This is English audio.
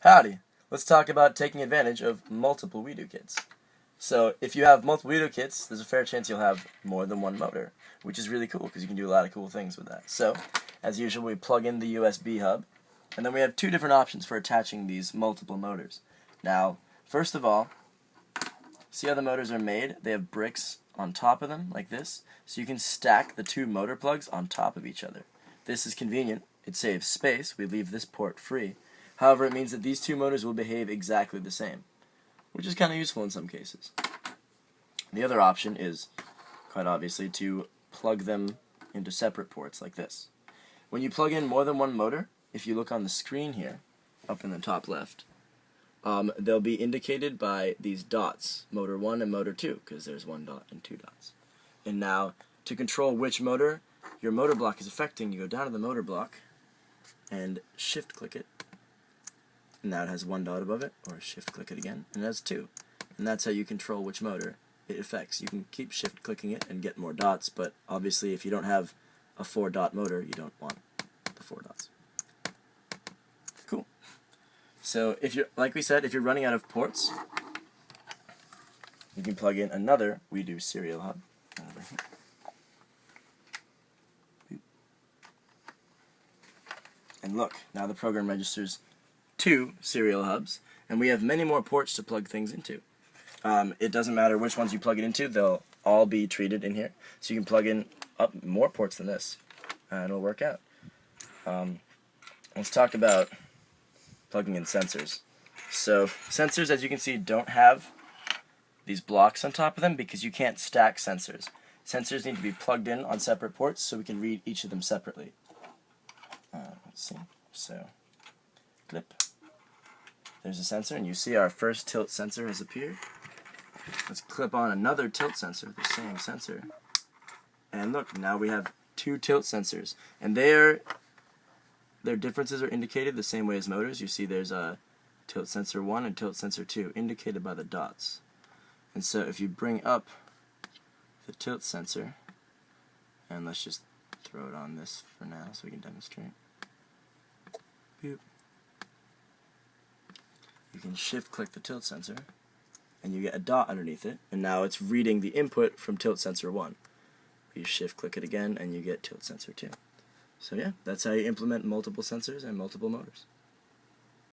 Howdy! Let's talk about taking advantage of multiple WeDo kits. So if you have multiple WeDo kits, there's a fair chance you'll have more than one motor, which is really cool because you can do a lot of cool things with that. So, as usual, we plug in the USB hub, and then we have two different options for attaching these multiple motors. Now, first of all, see how the motors are made? They have bricks on top of them, like this, so you can stack the two motor plugs on top of each other. This is convenient. It saves space. We leave this port free. However, it means that these two motors will behave exactly the same, which is kind of useful in some cases. The other option is, quite obviously, to plug them into separate ports like this. When you plug in more than one motor, if you look on the screen here, up in the top left, they'll be indicated by these dots, motor 1 and motor 2, because there's one dot and two dots. And now, to control which motor your motor block is affecting, you go down to the motor block and shift-click it. And now it has one dot above it, or shift-click it again, and it has two. And that's how you control which motor it affects. You can keep shift-clicking it and get more dots, but obviously if you don't have a 4-dot motor, you don't want the 4 dots. Cool. So if you're, like we said, if you're running out of ports, you can plug in another WeDo serial hub over here. And look, now the program registers 2 serial hubs, and we have many more ports to plug things into. It doesn't matter which ones you plug it into, they'll all be treated in here. So you can plug in up more ports than this, and it'll work out. Let's talk about plugging in sensors. So sensors, as you can see, don't have these blocks on top of them because you can't stack sensors. Sensors need to be plugged in on separate ports so we can read each of them separately. Let's see. So, clip. There's a sensor, and you see our first tilt sensor has appeared. Let's clip on another tilt sensor, the same sensor. And look, now we have 2 tilt sensors. And their differences are indicated the same way as motors. You see there's a tilt sensor 1 and tilt sensor 2, indicated by the dots. And so if you bring up the tilt sensor, and let's just throw it on this for now so we can demonstrate. Boop. You can shift-click the tilt sensor, and you get a dot underneath it, and now it's reading the input from tilt sensor 1. You shift-click it again, and you get tilt sensor 2. So yeah, that's how you implement multiple sensors and multiple motors.